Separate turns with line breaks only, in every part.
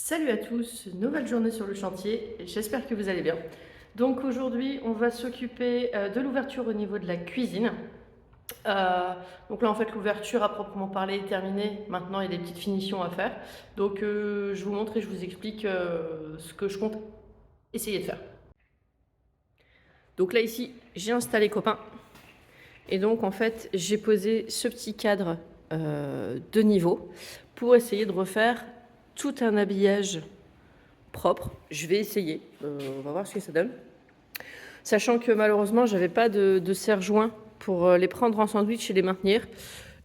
Salut à tous, nouvelle journée sur le chantier, j'espère que vous allez bien. Donc aujourd'hui on va s'occuper de l'ouverture au niveau de la cuisine. Donc là en fait l'ouverture à proprement parler est terminée, maintenant il y a des petites finitions à faire. Donc je vous montre et je vous explique ce que je compte essayer de faire. Donc là ici j'ai installé Copain et donc en fait j'ai posé ce petit cadre de niveau pour essayer de refaire tout un habillage propre. Je vais essayer, on va voir ce que ça donne. Sachant que malheureusement, j'avais pas de serre-joint pour les prendre en sandwich et les maintenir.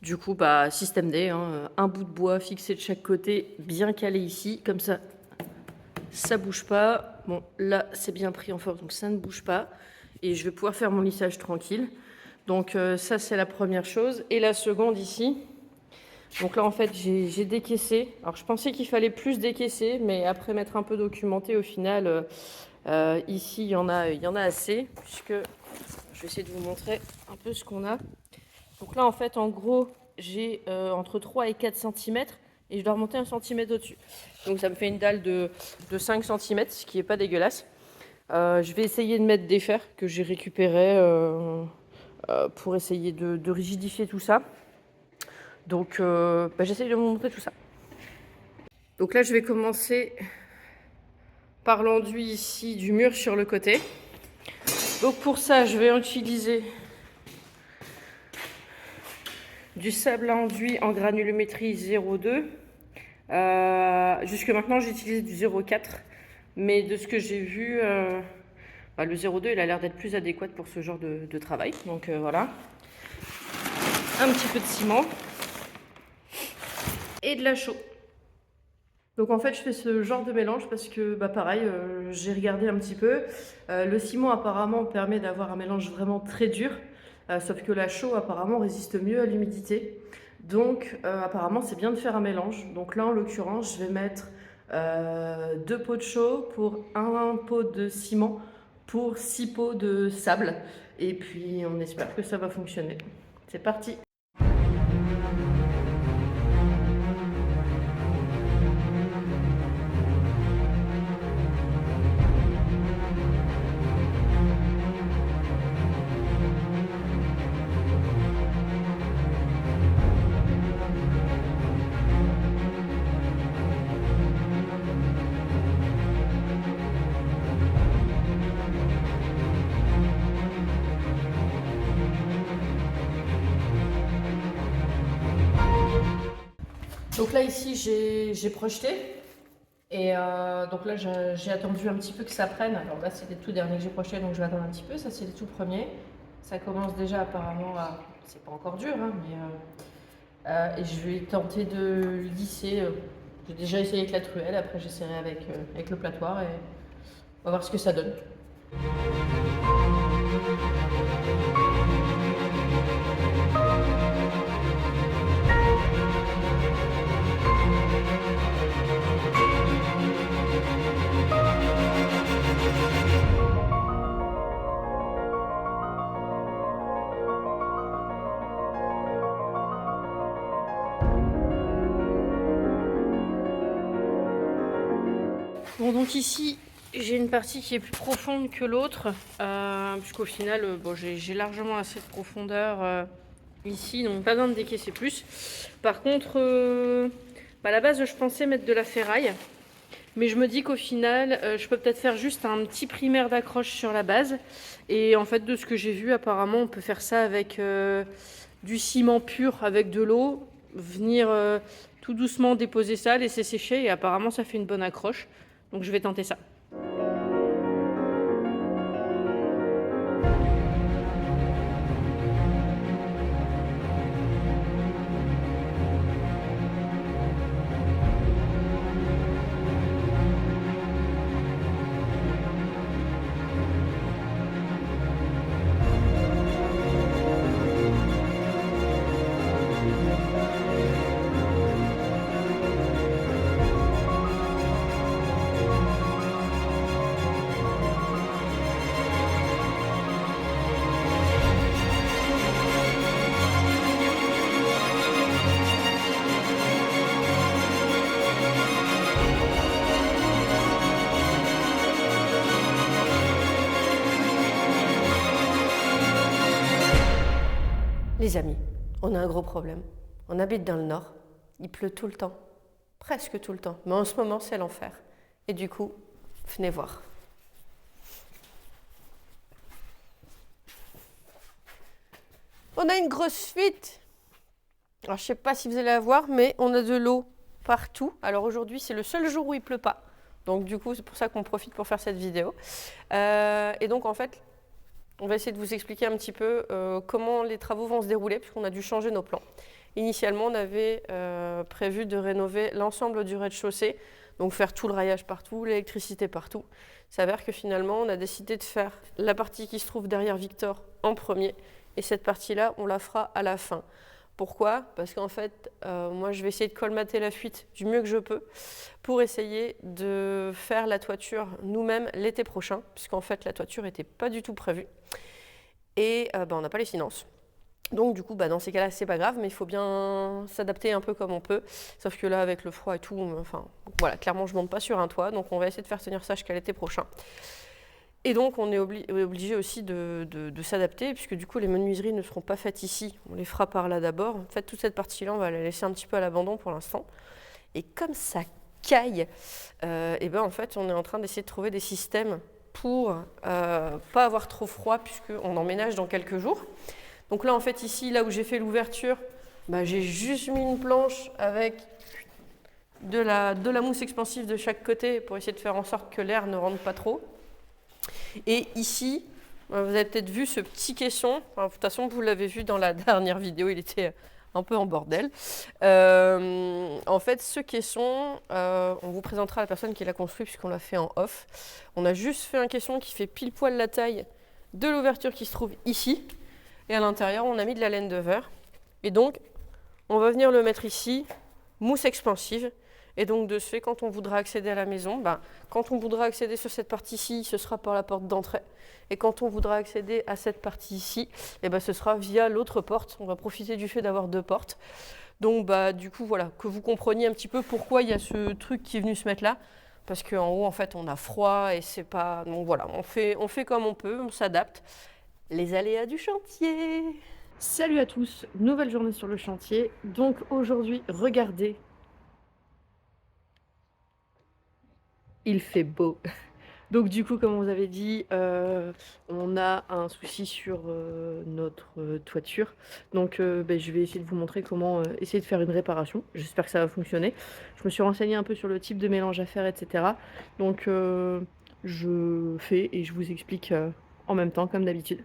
Du coup, système D, hein, un bout de bois fixé de chaque côté, bien calé ici, comme ça bouge pas. Bon, là, c'est bien pris en force, donc ça ne bouge pas. Et je vais pouvoir faire mon lissage tranquille. Donc ça, c'est la première chose. Et la seconde ici, donc là, en fait, j'ai décaissé. Alors, je pensais qu'il fallait plus décaisser, mais après m'être un peu documenté, au final, ici, il y en a assez, puisque je vais essayer de vous montrer un peu ce qu'on a. Donc là, en fait, en gros, j'ai entre 3 et 4 cm, et je dois remonter 1 cm au-dessus. Donc ça me fait une dalle de 5 cm, ce qui n'est pas dégueulasse. Je vais essayer de mettre des fers que j'ai récupérés pour essayer de rigidifier tout ça. Donc j'essaye de vous montrer tout ça. Donc là, je vais commencer par l'enduit ici du mur sur le côté. Donc pour ça, je vais utiliser du sable à enduit en granulométrie 0,2. Jusque maintenant, j'utilise du 0,4. Mais de ce que j'ai vu, le 0,2, il a l'air d'être plus adéquat pour ce genre de travail. Donc voilà. Un petit peu de ciment. Et de la chaux. Donc en fait, je fais ce genre de mélange parce que, pareil, j'ai regardé un petit peu. Le ciment, apparemment, permet d'avoir un mélange vraiment très dur. Sauf que la chaux, apparemment, résiste mieux à l'humidité. Donc, apparemment, c'est bien de faire un mélange. Donc là, en l'occurrence, je vais mettre 2 pots de chaux pour 1 pot de ciment pour 6 pots de sable. Et puis, on espère que ça va fonctionner. C'est parti! Donc là ici j'ai projeté et donc là j'ai attendu un petit peu que ça prenne. Alors là c'est les tout derniers que j'ai projetés, donc je vais attendre un petit peu. Ça c'est les tout premiers. Ça commence déjà apparemment à... C'est pas encore dur, hein, mais et je vais tenter de lisser. J'ai déjà essayé avec la truelle, après j'essaierai avec le platoir et on va voir ce que ça donne. Bon, donc ici, j'ai une partie qui est plus profonde que l'autre, puisqu'au final, j'ai largement assez de profondeur ici, donc pas besoin de décaisser plus. Par contre, à la base, je pensais mettre de la ferraille, mais je me dis qu'au final, je peux peut-être faire juste un petit primaire d'accroche sur la base. Et en fait, de ce que j'ai vu, apparemment, on peut faire ça avec du ciment pur, avec de l'eau, venir tout doucement déposer ça, laisser sécher, et apparemment, ça fait une bonne accroche. Donc je vais tenter ça. Les amis, on a un gros problème. On habite dans le nord, il pleut tout le temps, presque tout le temps, mais en ce moment c'est l'enfer. Et du coup, venez voir. On a une grosse fuite. Alors je sais pas si vous allez la voir, mais on a de l'eau partout. Alors aujourd'hui c'est le seul jour où il pleut pas. Donc du coup c'est pour ça qu'on profite pour faire cette vidéo. Et donc en fait, on va essayer de vous expliquer un petit peu comment les travaux vont se dérouler, puisqu'on a dû changer nos plans. Initialement, on avait prévu de rénover l'ensemble du rez-de-chaussée, donc faire tout le raillage partout, l'électricité partout. Il s'avère que finalement, on a décidé de faire la partie qui se trouve derrière Victor en premier, et cette partie-là, on la fera à la fin. Pourquoi? Parce qu'en fait, moi, je vais essayer de colmater la fuite du mieux que je peux pour essayer de faire la toiture nous-mêmes l'été prochain, puisqu'en fait, la toiture n'était pas du tout prévue. Et on n'a pas les finances. Donc du coup, dans ces cas-là, c'est pas grave, mais il faut bien s'adapter un peu comme on peut. Sauf que là, avec le froid et tout, enfin, voilà, clairement, je monte pas sur un toit, donc on va essayer de faire tenir ça jusqu'à l'été prochain. Et donc, on est obligé aussi de s'adapter, puisque du coup, les menuiseries ne seront pas faites ici. On les fera par là d'abord. En fait, toute cette partie-là, on va la laisser un petit peu à l'abandon pour l'instant. Et comme ça caille, en fait, on est en train d'essayer de trouver des systèmes pour pas avoir trop froid, puisqu'on emménage dans quelques jours. Donc là, en fait, ici, là où j'ai fait l'ouverture, j'ai juste mis une planche avec de la mousse expansive de chaque côté pour essayer de faire en sorte que l'air ne rentre pas trop. Et ici, vous avez peut-être vu ce petit caisson. Enfin, de toute façon, vous l'avez vu dans la dernière vidéo, il était un peu en bordel. En fait, ce caisson, on vous présentera la personne qui l'a construit puisqu'on l'a fait en off. On a juste fait un caisson qui fait pile poil la taille de l'ouverture qui se trouve ici. Et à l'intérieur, on a mis de la laine de verre. Et donc, on va venir le mettre ici, mousse expansive. Et donc, de ce fait, quand on voudra accéder à la maison, quand on voudra accéder sur cette partie-ci, ce sera par la porte d'entrée. Et quand on voudra accéder à cette partie-ci, ce sera via l'autre porte. On va profiter du fait d'avoir deux portes. Donc, du coup, voilà, que vous compreniez un petit peu pourquoi il y a ce truc qui est venu se mettre là. Parce qu'en haut, en fait, on a froid et c'est pas... Donc voilà, on fait comme on peut, on s'adapte. Les aléas du chantier. Salut à tous, nouvelle journée sur le chantier. Donc aujourd'hui, regardez. Il fait beau. Donc du coup, comme on vous avait dit, on a un souci sur notre toiture. Donc je vais essayer de vous montrer comment essayer de faire une réparation. J'espère que ça va fonctionner. Je me suis renseignée un peu sur le type de mélange à faire, etc. Donc je fais et je vous explique en même temps, comme d'habitude.